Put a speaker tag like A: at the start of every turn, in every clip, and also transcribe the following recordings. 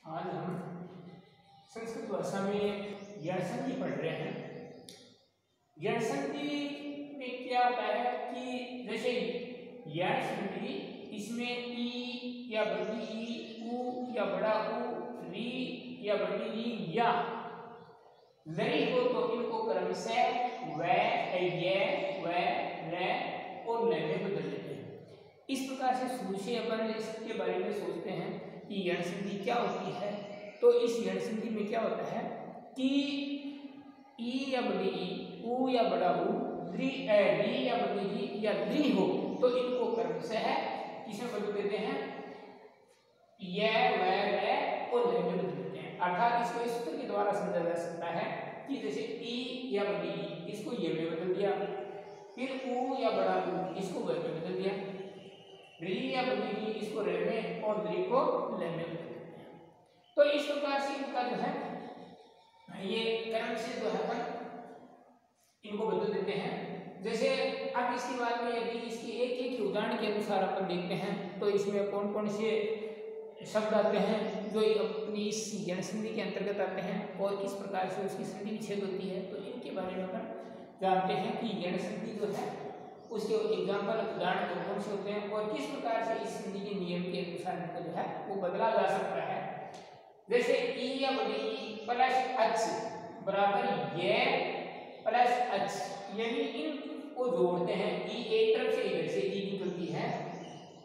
A: आज हम संस्कृत भाषा में यण संधि पढ़ रहे हैं। यण संधि में क्या होता है कि जैसे यण संधि, इसमें ई या बड़ी ई, ऊ या बड़ा ऊ, री या बड़ी री या लरी हो तो इनको क्रमशः व, ये, व, ल और ल में बदल देते हैं। इस प्रकार से शुरू से अपन इसके बारे में सोचते हैं कि यण संधि क्या होती है। तो इस यण संधि में क्या होता है कि ई या बड़ी ई, ऊ या बड़ा ऊ, री या बड़ी री या ली हो तो इनको क्रमशः किसमें बदल देते हैं, य, व, ल और ल में बदल देते हैं। अर्थात इसको इस सूत्र के द्वारा समझा जा सकता है कि जैसे ई या बड़ी ई इसको ये में बदल दिया, फिर ऊ या बड़ा ऊ इसको व में बदल दिया, री या बड़ी री इसको रे में और ली को ल में बदल देते हैं। तो इस प्रकार से इनका जो है ये क्रम से जो है अपन इनको बदल देते हैं। जैसे अब इसके बाद में यदि इसकी एक एक उदाहरण के अनुसार अपन देखते हैं तो इसमें कौन कौन से शब्द आते हैं जो अपनी इस यण संधि के अंतर्गत आते हैं और किस प्रकार से उसकी संधि विच्छेद होती है, तो इनके बारे में अपन जानते हैं कि यण संधि जो है उसके एग्जाम्पल उदाहरण कौन कौन से होते हैं और किस प्रकार से इस संधि के नियम के अनुसार इनको जो है वो बदला जा सकता है। जैसे ई या बड़ी ई प्लस एच बराबर ये प्लस एच, यानी इनको जोड़ते हैं। ई एक तरफ से इधर से ई निकलती है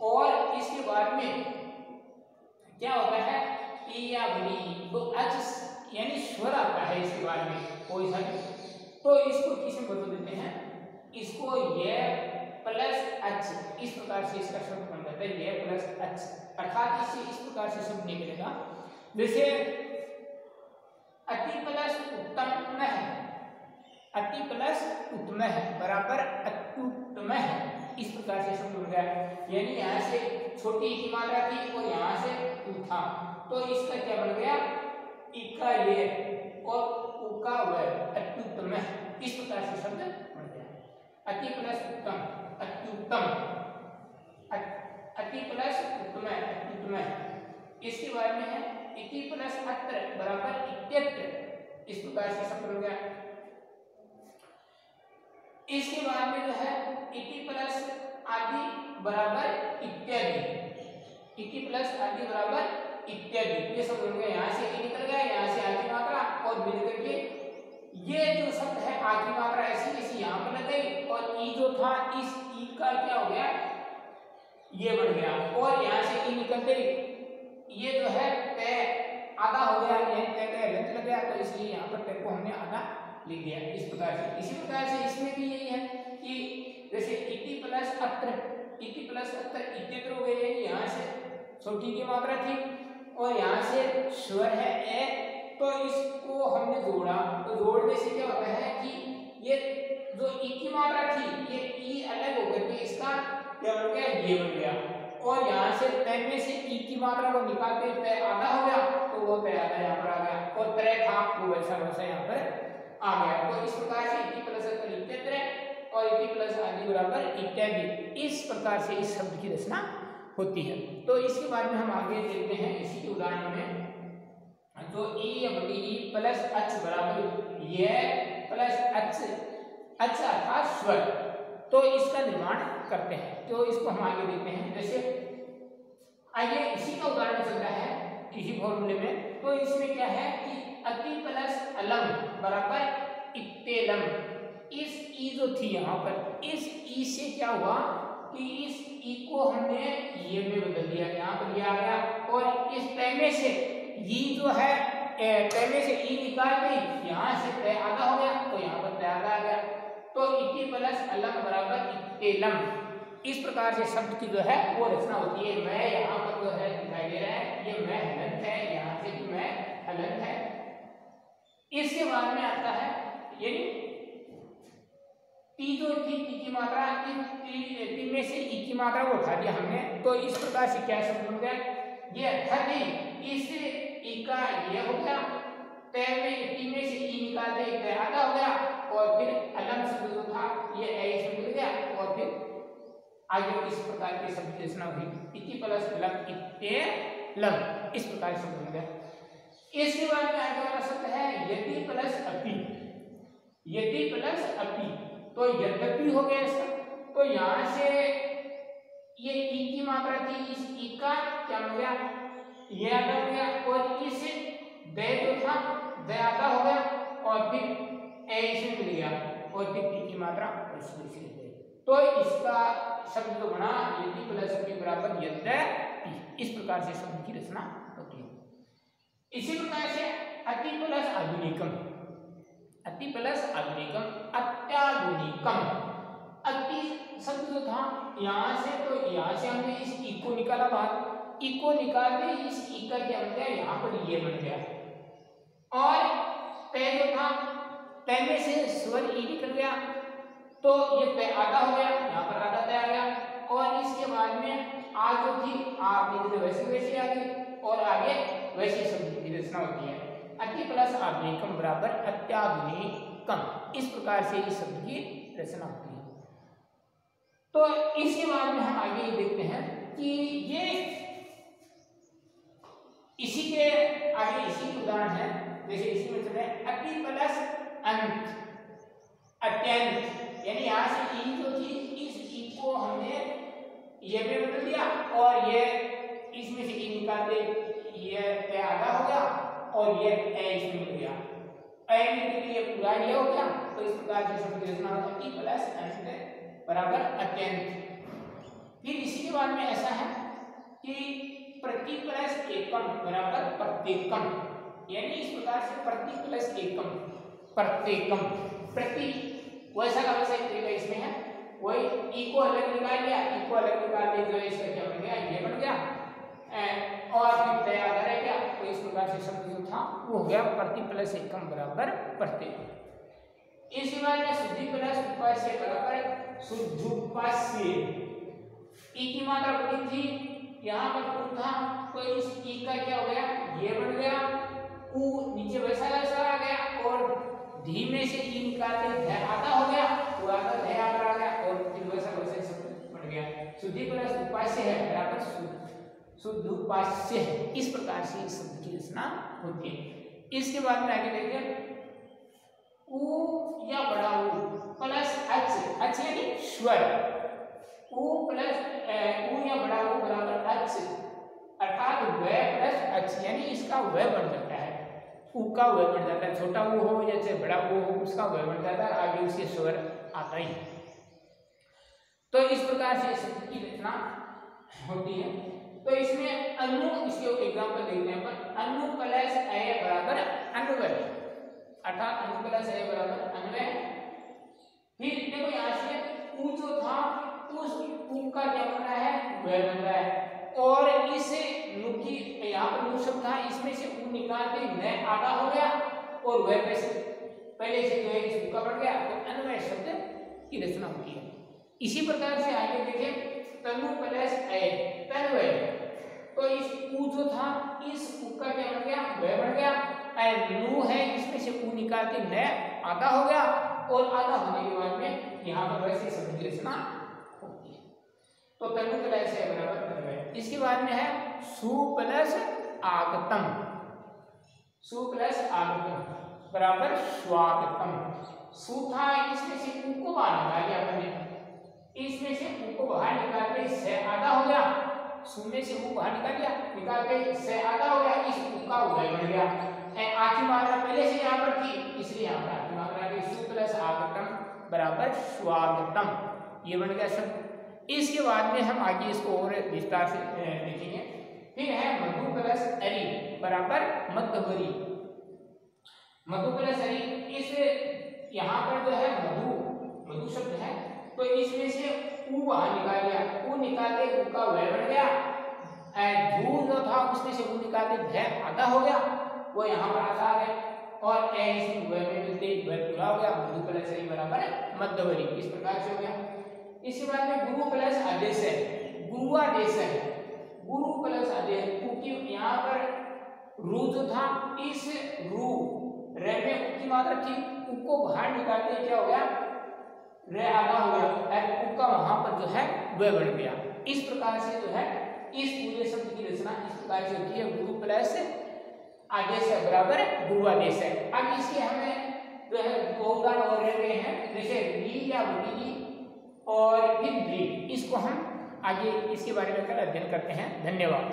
A: और इसके बाद में क्या होता है ई या बड़ी ई तो एच यानी स्वर आता है इसके बाद में कोई सा, तो इसको किसमें बदल देते हैं, इसको ये प्लस एच, इस प्रकार से इसका शब्द बन जाता है ये प्लस एच। अर्थात इससे इस प्रकार से शब्द निकलेगा जैसे अति प्लस उत्तम है, अति प्लस उत्तम है बराबर अत्युत्तम है, इस प्रकार से शब्द बन गया। यानी यहाँ से छोटी की मात्रा थी और यहाँ से उ था तो इसका क्या बन गया, इका ये और उका व अत्युत्तम, इस प्रकार से शब्द बन गया। अति प्लस उत्तम अत्युत्तम, अति प्लस उत्तम अत्युत्तम। इसके बाद में है इति प्लस अत्र बराबर इत्यत्र, इस प्रकार से शब्द बन गया। इसके बाद में जो है इति प्लस आदि बराबर इत्यादि, इति प्लस आदि बराबर इत्यादि, ये शब्द बन गया। यहाँ से ई निकल गया, यहाँ से आ की मात्रा और मिल करके ये जो शब्द है आ की मात्रा ऐसी ऐसी यहाँ पर लग गई और ई जो था इस ई का क्या हो गया, ये बन गया और यहाँ से ई निकल गई, ये जो है तय आधा हो गया, ये तय का लंच लग गया तो इसलिए यहाँ पर तय को हमने आधा लिख दिया इस प्रकार से। इसी प्रकार से इसमें भी यही है कि जैसे इति प्लस अत्र, इति प्लस अत्र इत्यत्र हो गए, यहाँ से छोटी की मात्रा थी और यहाँ से स्वर है ए, तो इसको हमने जोड़ा तो जोड़ने से क्या होता है कि ये जो ई की मात्रा थी ये ई अलग होकर के इसका क्या बन गया, ये बन गया और यहाँ से तय में से ई की मात्रा को निकालते तय आधा हो गया तो वो तय आधा यहाँ पर आ गया और त्रय था वो वैसा वैसा यहाँ पर आ गया। तो इस प्रकार से इति प्लस अत्र इत्यत्र और इति प्लस आदि बराबर इत्यादि, इस प्रकार से इस शब्द की रचना होती है। तो इसके बाद में हम आगे देखते हैं इसी के उदाहरण में जो ई या बड़ी ई प्लस एच बराबर ये प्लस एच, एच अर्थात स्वर, तो इसका निर्माण करते हैं। तो इसको हम आगे देखते हैं। जैसे आइए इसी का उदाहरण चल रहा है इसी फॉर्मूले में, तो इसमें क्या है कि अति प्लस अलम बराबर इत्तेलम, इस ई जो थी यहाँ पर इस ई से क्या हुआ कि इस ई को हमने ये में बदल दिया, यहाँ पर ये आ गया और इस तय में से ई जो है तय में से ई निकाल गई, यहाँ से तय आधा हो गया तो यहाँ पर तय आधा आ गया, तो इति प्लस अलम बराबर इत्तेलम, इस प्रकार से शब्द की जो है वो रचना होती है। मैं यहाँ पर जो है दिखाई दे रहा है ये मैं हलंत है, यहाँ से भी मैं हलंत है। इसके बाद में आता है यानी टी जो थी टी की मात्रा, टी में से ई की मात्रा को उठा दिया हमने, तो इस प्रकार से क्या शब्द बन गया, ये थी इस ई का ये हो गया, तय में टी में से ई निकाल दे तय आधा हो गया और फिर अलम शब्द जो था ये ए से मिल गया और फिर आगे इस प्रकार के शब्द की रचना हुई इति प्लस अलम इत्तेलम, इस प्रकार से बन गया। इसके बाद में आगे वाला शब्द है यदि प्लस अपि। यदि प्लस अपि तो यद्यपि हो गया इसका। तो यहां से ये ई की मात्रा थी, इस ई का क्या हो गया, ये आधा हो गया, और इस दे जो था दे आधा हो गया, और फिर ए इसमें मिल गया, और फिर पी की मात्रा इसमें दे। तो इसका शब्द जो बना यदि प्लस अपि बराबर यद्यपि। इस प्रकार से शब्द की रचना होती है। इसी प्रकार से अति प्लस आधुनिकम। अति प्लस आधुनिकम, अत्याधुनिकम। अति शब्द जो था यहाँ से, तो यहाँ से हमने इस ई को निकाला बाहर, ई को निकाल के इस ई का क्या बन गया, यहाँ पर ये बन गया, और पे जो था पे में से स्वर ई निकल गया, तो ये पे आधा हो गया, यहाँ पर आधा पे आ गया, और इसके बाद में आ जो थी आपने वैसे वैसे आ गई, और आगे वैसे शब्द की रचना होती है। अति प्लस आधुनिकम बराबर अत्याधुनिकम। इस प्रकार से इस शब्द की रचना होती है। तो इसके बाद में हम आगे ये देखते हैं कि ये इसी के आगे इसी के उदाहरण है। जैसे इसी में चले अति प्लस अंत, अत्यंत, यानी यहाँ से ई जो थी इस ई को हमने ये में बदल दिया, और ये इसमें से ई निकाल दे, ये पे आधा हो गया, और ये ए इसमें मिल गया, ए मिलने के लिए पूरा ये हो गया। तो इस प्रकार से शब्द की रचना होती है प्लस अंत बराबर अत्यंत। फिर इसी के बाद में ऐसा है कि प्रति प्लस एकम बराबर प्रत्येकम, यानी इस प्रकार से प्रति प्लस एकम प्रत्येकम। प्रति वैसा का वैसा तरीका इसमें है, वही ई को अलग निकाल लिया, ई को अलग निकाल दिया, जो इसका क्या बन गया, ये बन गया, और फिर तैयार रह गया। तो इस प्रकार से शब्द जो था वो हो गया प्रति प्लस एकम बराबर प्रत्येकम। इसके बाद में शुद्धि प्लस उपास्य बराबर शुद्धोपास्य। ई की मात्रा बड़ी थी, यहाँ पर उ था, तो इस ई का क्या हो गया, ये बन गया, उ नीचे वैसा वैसा आ गया, और धीमे से ई निकालते ध आधा हो गया, तो आधा ध आ गया, और फिर वैसा वैसा सब बन गया। शुद्धि प्लस उपास्य है बराबर शुद्धोपास्य है। इस प्रकार से इस शब्द की रचना होती है। इसके बाद में आगे देखें उ या बड़ा उ प्लस अच, अच यानी स्वर, उ प्लस उ या बड़ा उ बराबर अच, अर्थात व प्लस अच, यानी इसका व बन जाता है, उ का व बन जाता है, छोटा उ हो या चाहे बड़ा उ हो उसका व बन जाता है, आगे उसके स्वर आता ही। तो इस प्रकार से शब्द की रचना होती है। तो इसमें अनु, इसके एग्जांपल देखते हैं अपन, अनु प्लस अय बराबर अन्वय, अर्थात अनु प्लस अय बराबर अन्वय। फिर देखो यहाँ से उ जो था उस उ का क्या बन रहा है, वह बन रहा है, और इस नु की यहाँ पर नु शब्द था, इसमें से उ निकाल के न आधा हो गया, और वह पहले से जो है इस उ का बढ़ गया, तो अन्वय शब्द की रचना होती है। इसी प्रकार से आगे देखें तनु प्लस अय तन्वय। तो इस उ जो था इस उ का क्या बन गया, वह बन गया, नु है इसमें से उ निकाल के न आधा हो गया, और आधा होने के बाद में यहाँ पर वैसे शब्द की रचना होती है। तो तनु प्लस अय बराबर तन्वय। इसके बाद में है सु प्लस आगतम, सु प्लस आगतम बराबर स्वागतम। सु था इसमें से उ को बाहर निकाल लिया हमने, इसमें से उ को बाहर निकाल के से आधा हो गया, सु में से उ बाहर निकाल लिया, निकाल के से आधा हो गया, इस उ का उ बन गया। आखिरी मात्रा पहले से यहाँ पर थी, इसलिए यहाँ पर आखिरी मात्रा की सु प्लस आगतम बराबर स्वागतम, ये बन गया शब्द। इसके बाद में हम आगे इसको और विस्तार से देखेंगे। फिर है मधु प्लस अरि बराबर मध्यवरी। मधु प्लस अरि, इस यहाँ पर जो है मधु, मधु शब्द है, तो इसमें से उ बाहर निकाल लिया, उ निकाल के उ का वह बन गया, धू जो था उसमें से उ निकाल के ध आधा हो गया, वो यहाँ पर आधा आ गया, और ए इसमें वह में मिलते वह पूरा हो गया, मधु प्लस अरि बराबर मध्यवरी। इस प्रकार से हो गया। इसके बाद में गुरु प्लस आदेश है, गुरु आदेश है, गुरु प्लस आदेश, क्योंकि यहाँ पर रू जो था इस रू रे में उ की मात्रा थी, उ को बाहर निकाल के क्या हो गया, रे आधा हो गया, उ का वहां पर जो है वह बढ़ गया। इस प्रकार से जो है इस पूरे शब्द की रचना इस प्रकार से होती है, गुरु प्लस आदेश है बराबर गुरु आदेश है। अब इसके हमें जो है दो उदाहरण और रह गए हैं, जैसे री या री और फिर री। इसको हम आगे इसके बारे में कल अध्ययन करते हैं। धन्यवाद।